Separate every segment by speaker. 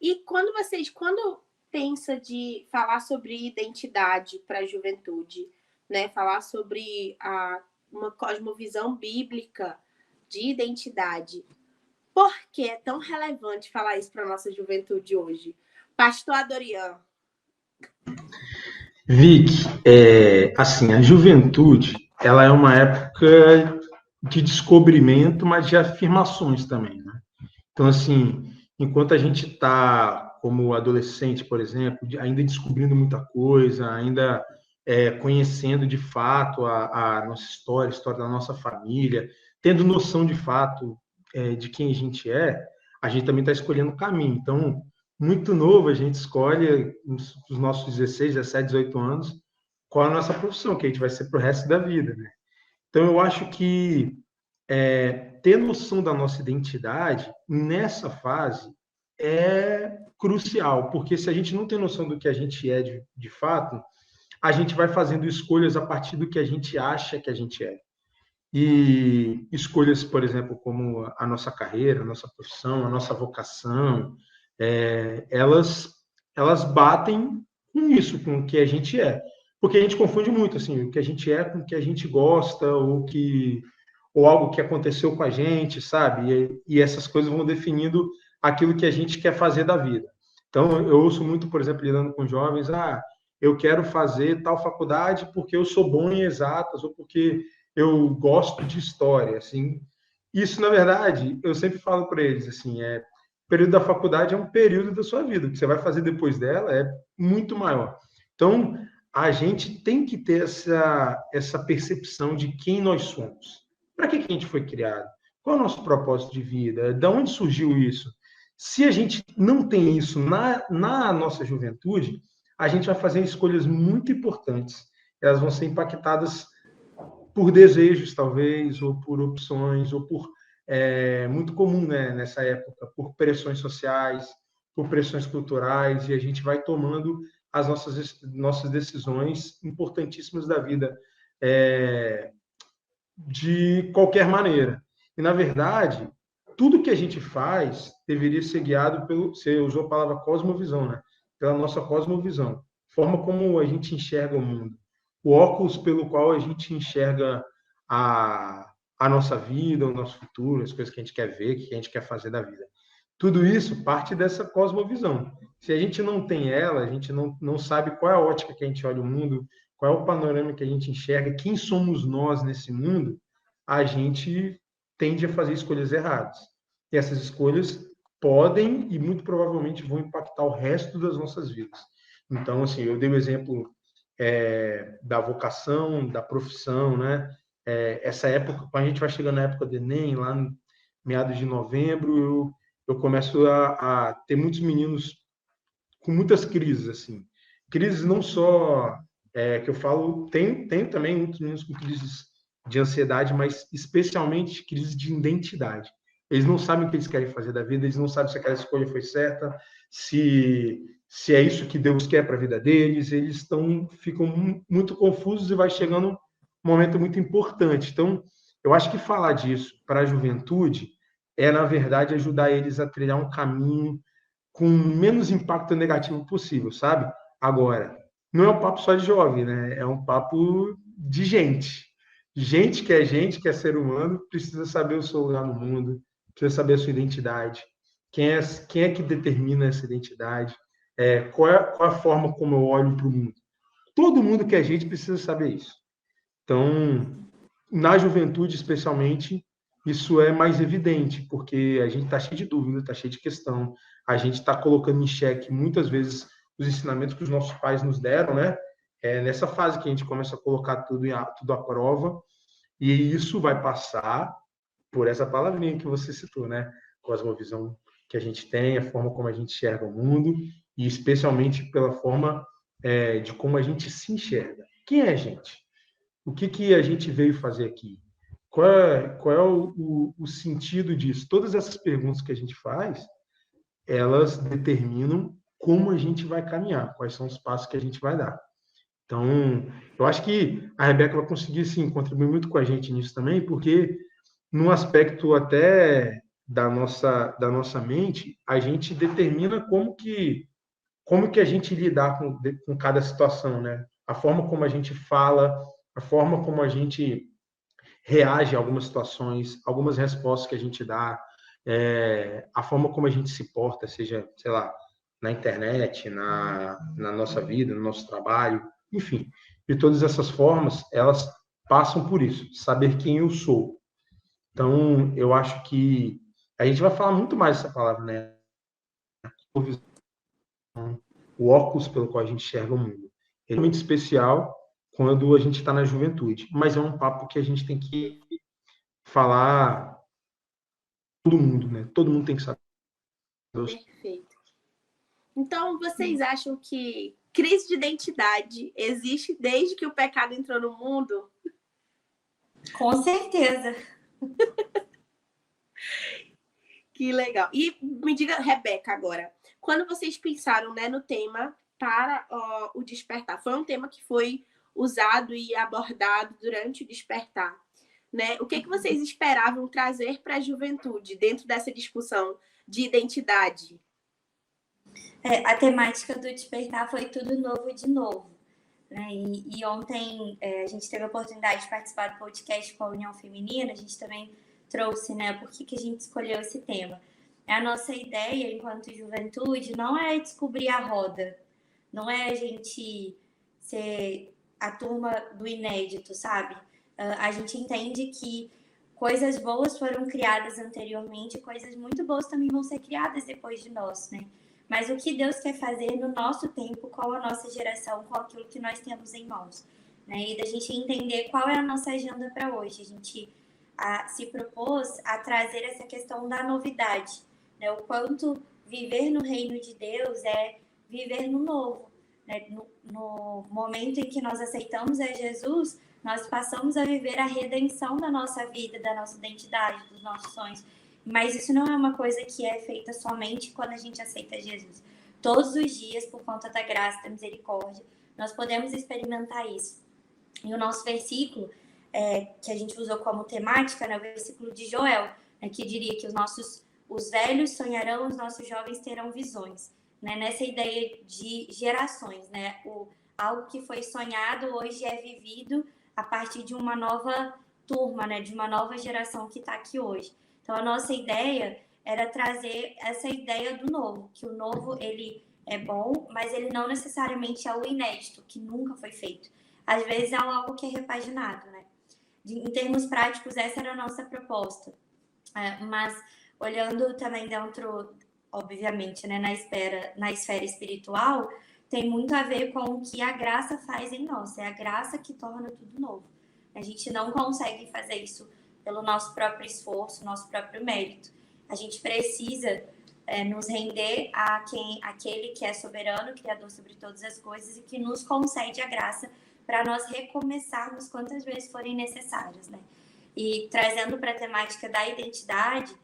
Speaker 1: E quando pensa de falar sobre identidade para a juventude, né? Falar sobre uma cosmovisão bíblica de identidade, por que é tão relevante falar isso para a nossa juventude hoje? Pastor Adorian.
Speaker 2: Vic, assim, a juventude, ela é uma época de descobrimento, mas de afirmações também, né? Então, assim, enquanto a gente está como adolescente, por exemplo, ainda descobrindo muita coisa, ainda conhecendo de fato a nossa história, a história da nossa família, tendo noção de fato de quem a gente também está escolhendo o caminho. Então, muito novo, a gente escolhe, nos nossos 16, 17, 18 anos, qual é a nossa profissão, que a gente vai ser para o resto da vida, né? Então, eu acho que ter noção da nossa identidade nessa fase é crucial, porque se a gente não tem noção do que a gente é de fato, a gente vai fazendo escolhas a partir do que a gente acha que a gente é. E escolhas, por exemplo, como a nossa carreira, a nossa profissão, a nossa vocação, elas batem com isso, com o que a gente é. Porque a gente confunde muito assim, o que a gente é com o que a gente gosta, ou algo que aconteceu com a gente, sabe? E essas coisas vão definindo aquilo que a gente quer fazer da vida. Então, eu ouço muito, por exemplo, lidando com jovens, eu quero fazer tal faculdade porque eu sou bom em exatas, ou porque eu gosto de história, assim. Isso, na verdade, eu sempre falo para eles, assim, o período da faculdade é um período da sua vida, o que você vai fazer depois dela é muito maior. Então, a gente tem que ter essa percepção de quem nós somos. Para que a gente foi criado? Qual é o nosso propósito de vida? De onde surgiu isso? Se a gente não tem isso na nossa juventude, a gente vai fazer escolhas muito importantes. Elas vão ser impactadas por desejos, talvez, ou por opções, ou por muito comum, né, nessa época, por pressões sociais, por pressões culturais, e a gente vai tomando as nossas decisões importantíssimas da vida de qualquer maneira. E, na verdade, tudo que a gente faz deveria ser guiado pelo. Você usou a palavra cosmovisão, né? Pela nossa cosmovisão, forma como a gente enxerga o mundo, o óculos pelo qual a gente enxerga a nossa vida, o nosso futuro, as coisas que a gente quer ver, que a gente quer fazer da vida. Tudo isso parte dessa cosmovisão. Se a gente não tem ela, a gente não sabe qual é a ótica que a gente olha o mundo, qual é o panorama que a gente enxerga, quem somos nós nesse mundo, a gente tende a fazer escolhas erradas. E essas escolhas podem e muito provavelmente vão impactar o resto das nossas vidas. Então, assim, eu dei o exemplo da vocação, da profissão, né? Essa época, quando a gente vai chegando na época do Enem, lá no meados de novembro, eu começo a ter muitos meninos com muitas crises, assim. Crises não só que eu falo, tem também muitos meninos com crises de ansiedade, mas especialmente crises de identidade. Eles não sabem o que eles querem fazer da vida, eles não sabem se aquela escolha foi certa, se é isso que Deus quer para a vida deles, ficam muito confusos e vai chegando um momento muito importante. Então, eu acho que falar disso para a juventude na verdade, ajudar eles a trilhar um caminho com menos impacto negativo possível, sabe? Agora, não é um papo só de jovem, né? É um papo de gente. Gente, que é ser humano, precisa saber o seu lugar no mundo, precisa saber a sua identidade. Quem é que determina essa identidade? Qual é a forma como eu olho para o mundo? Todo mundo que é gente precisa saber isso. Então, na juventude, especialmente, isso é mais evidente, porque a gente está cheio de dúvida, está cheio de questão, a gente está colocando em xeque, muitas vezes, os ensinamentos que os nossos pais nos deram, né? Nessa fase que a gente começa a colocar tudo à prova, e isso vai passar por essa palavrinha que você citou, né? Cosmovisão que a gente tem, a forma como a gente enxerga o mundo, e especialmente pela forma de como a gente se enxerga. Quem é a gente? O que a gente veio fazer aqui? Qual é o sentido disso? Todas essas perguntas que a gente faz, elas determinam como a gente vai caminhar, quais são os passos que a gente vai dar. Então, eu acho que a Rebeca vai conseguir, sim, contribuir muito com a gente nisso também, porque num aspecto até da nossa mente, a gente determina como que a gente lidar com cada situação, né? A forma como a gente fala, a forma como a gente reage a algumas situações, algumas respostas que a gente dá, a forma como a gente se porta, seja, sei lá, na internet, na nossa vida, no nosso trabalho, enfim. De todas essas formas, elas passam por isso, saber quem eu sou. Então, eu acho que a gente vai falar muito mais dessa palavra, né? O óculos pelo qual a gente enxerga o mundo. É muito especial quando a gente está na juventude, mas é um papo que a gente tem que falar todo mundo, né? Todo mundo tem que saber.
Speaker 1: Perfeito. Então, vocês acham que crise de identidade existe desde que o pecado entrou no mundo?
Speaker 3: Com certeza.
Speaker 1: Que legal. E me diga, Rebeca, agora, quando vocês pensaram, né, no tema para o despertar, foi um tema que foi usado e abordado durante o despertar, né? O que vocês esperavam trazer para a juventude dentro dessa discussão de identidade?
Speaker 3: A temática do despertar foi tudo novo de novo. Né? E ontem a gente teve a oportunidade de participar do podcast com a União Feminina, a gente também trouxe, né, por que a gente escolheu esse tema. A nossa ideia, enquanto juventude, não é descobrir a roda, não é a gente ser a turma do inédito, sabe? A gente entende que coisas boas foram criadas anteriormente, coisas muito boas também vão ser criadas depois de nós, né? Mas o que Deus quer fazer no nosso tempo, com a nossa geração, com aquilo que nós temos em mãos, né? E da gente entender qual é a nossa agenda para hoje. A gente se propôs a trazer essa questão da novidade, né? O quanto viver no reino de Deus é viver no novo, né? No momento em que nós aceitamos a Jesus, nós passamos a viver a redenção da nossa vida, da nossa identidade, dos nossos sonhos. Mas isso não é uma coisa que é feita somente quando a gente aceita Jesus. Todos os dias, por conta da graça, da misericórdia, nós podemos experimentar isso. E o nosso versículo, que a gente usou como temática, né, o versículo de Joel, né, que diria que os velhos sonharão, os nossos jovens terão visões. Né, nessa ideia de gerações, né, algo que foi sonhado hoje é vivido a partir de uma nova turma, né, de uma nova geração que está aqui hoje. Então, a nossa ideia era trazer essa ideia do novo, que o novo, ele é bom, mas ele não necessariamente é o inédito, que nunca foi feito. Às vezes é algo que é repaginado, né? Em termos práticos, essa era a nossa proposta. Mas, olhando também dentro, obviamente, né, na esfera espiritual, tem muito a ver com o que a graça faz em nós. É a graça que torna tudo novo. A gente não consegue fazer isso pelo nosso próprio esforço, nosso próprio mérito. A gente precisa nos render aquele que é soberano, criador sobre todas as coisas e que nos concede a graça para nós recomeçarmos quantas vezes forem necessárias, né? E trazendo para a temática da identidade,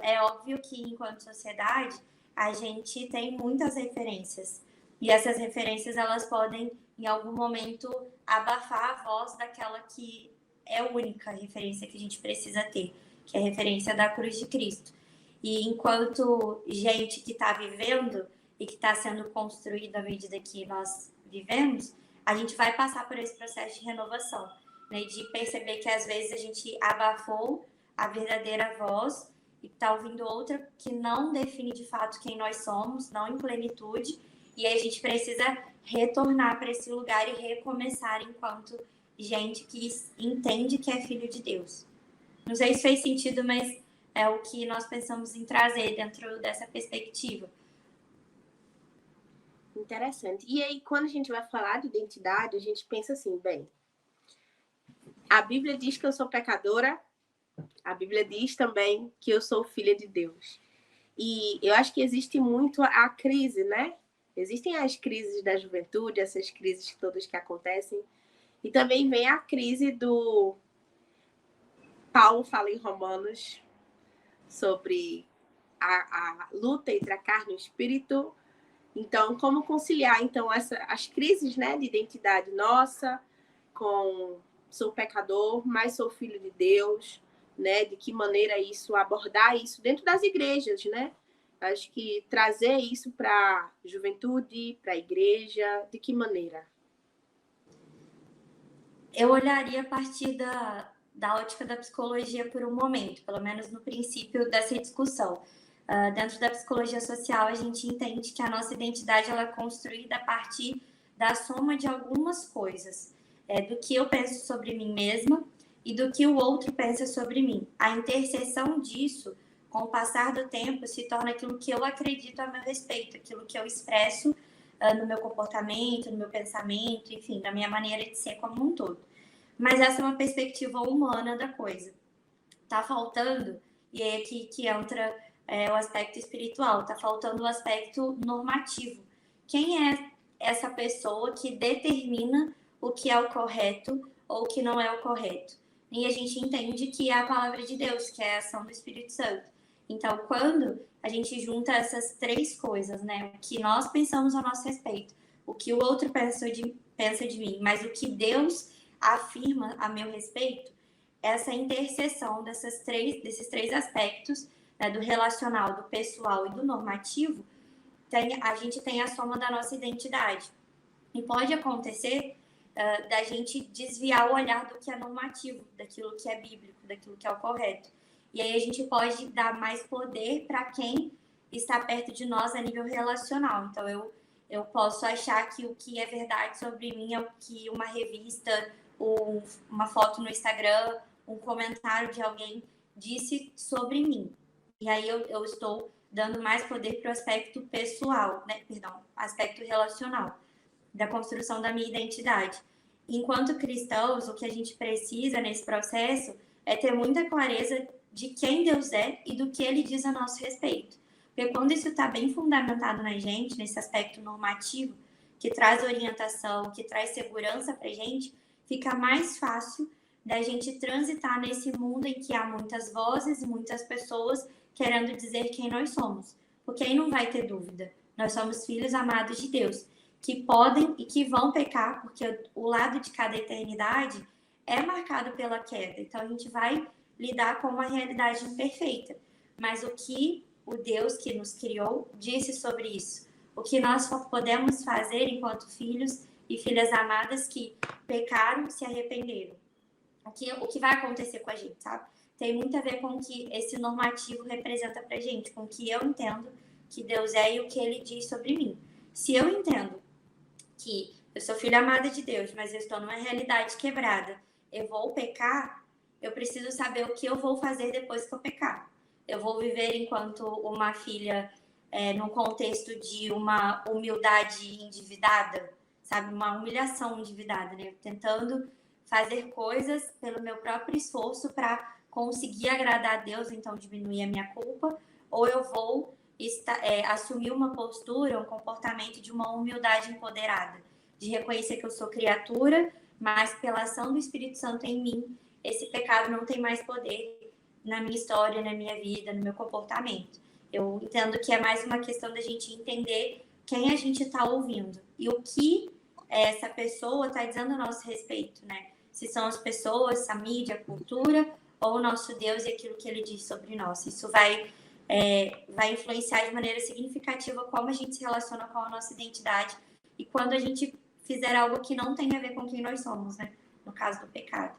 Speaker 3: é óbvio que enquanto sociedade a gente tem muitas referências e essas referências elas podem em algum momento abafar a voz daquela que é a única referência que a gente precisa ter, que é a referência da cruz de Cristo. E enquanto gente que está vivendo e que está sendo construída à medida que nós vivemos, a gente vai passar por esse processo de renovação, né? De perceber que às vezes a gente abafou a verdadeira voz e está ouvindo outra que não define de fato quem nós somos, não em plenitude, e aí a gente precisa retornar para esse lugar e recomeçar enquanto gente que entende que é filho de Deus. Não sei se fez sentido, mas é o que nós pensamos em trazer dentro dessa perspectiva.
Speaker 1: Interessante. E aí, quando a gente vai falar de identidade, a gente pensa assim, bem, a Bíblia diz que eu sou pecadora, a Bíblia diz também que eu sou filha de Deus. E eu acho que existe muito a crise, né? Existem as crises da juventude, essas crises todas que acontecem. E também vem a crise do... Paulo fala em Romanos sobre a luta entre a carne e o espírito. Então, como conciliar então as crises, né, de identidade nossa com sou pecador, mas sou filho de Deus, né? De que maneira abordar isso dentro das igrejas, né? Acho que trazer isso para a juventude, para a igreja, de que maneira?
Speaker 3: Eu olharia a partir da ótica da psicologia por um momento, pelo menos no princípio dessa discussão. Dentro da psicologia social, a gente entende que a nossa identidade ela é construída a partir da soma de algumas coisas, do que eu penso sobre mim mesma e do que o outro pensa sobre mim. A interseção disso, com o passar do tempo, se torna aquilo que eu acredito a meu respeito, aquilo que eu expresso no meu comportamento, no meu pensamento, enfim, na minha maneira de ser como um todo. Mas essa é uma perspectiva humana da coisa. Tá faltando, e é aqui que entra o aspecto espiritual, tá faltando o aspecto normativo. Quem é essa pessoa que determina o que é o correto ou o que não é o correto? E a gente entende que é a palavra de Deus, que é a ação do Espírito Santo. Então, quando a gente junta essas três coisas, né? O que nós pensamos a nosso respeito, o que o outro pensa de mim, mas o que Deus afirma a meu respeito, essa interseção desses três aspectos, né, do relacional, do pessoal e do normativo, a gente tem a soma da nossa identidade. E pode acontecer da gente desviar o olhar do que é normativo, daquilo que é bíblico, daquilo que é o correto. E aí a gente pode dar mais poder para quem está perto de nós a nível relacional. Então, eu posso achar que o que é verdade sobre mim é o que uma revista, uma foto no Instagram, um comentário de alguém disse sobre mim. E aí eu estou dando mais poder para o aspecto pessoal, né? Perdão, aspecto relacional, da construção da minha identidade. Enquanto cristãos, o que a gente precisa nesse processo é ter muita clareza de quem Deus é e do que Ele diz a nosso respeito. Porque quando isso está bem fundamentado na gente, nesse aspecto normativo, que traz orientação, que traz segurança para a gente, fica mais fácil da gente transitar nesse mundo em que há muitas vozes e muitas pessoas querendo dizer quem nós somos. Porque aí não vai ter dúvida. Nós somos filhos amados de Deus, que podem e que vão pecar, porque o lado de cada eternidade é marcado pela queda. Então a gente vai lidar com uma realidade imperfeita. Mas o que o Deus que nos criou disse sobre isso? O que nós podemos fazer enquanto filhos e filhas amadas que pecaram, se arrependeram? O que vai acontecer com a gente, sabe? Tem muito a ver com o que esse normativo representa pra gente, com o que eu entendo que Deus é e o que Ele diz sobre mim. Se eu entendo que eu sou filha amada de Deus, mas eu estou numa realidade quebrada, eu vou pecar, eu preciso saber o que eu vou fazer depois que eu pecar. Eu vou viver enquanto uma filha num contexto de uma humildade endividada, sabe? Uma humilhação endividada, né? Tentando fazer coisas pelo meu próprio esforço para conseguir agradar a Deus, então diminuir a minha culpa, ou eu vou assumir uma postura, um comportamento de uma humildade empoderada, de reconhecer que eu sou criatura, mas pela ação do Espírito Santo em mim, esse pecado não tem mais poder na minha história, na minha vida, no meu comportamento. Eu entendo que é mais uma questão da gente entender quem a gente está ouvindo e o que essa pessoa está dizendo a nosso respeito, né? Se são as pessoas, a mídia, a cultura, ou o nosso Deus e aquilo que Ele diz sobre nós. Isso vai influenciar de maneira significativa como a gente se relaciona com a nossa identidade e quando a gente fizer algo que não tem a ver com quem nós somos, né? No caso do pecado.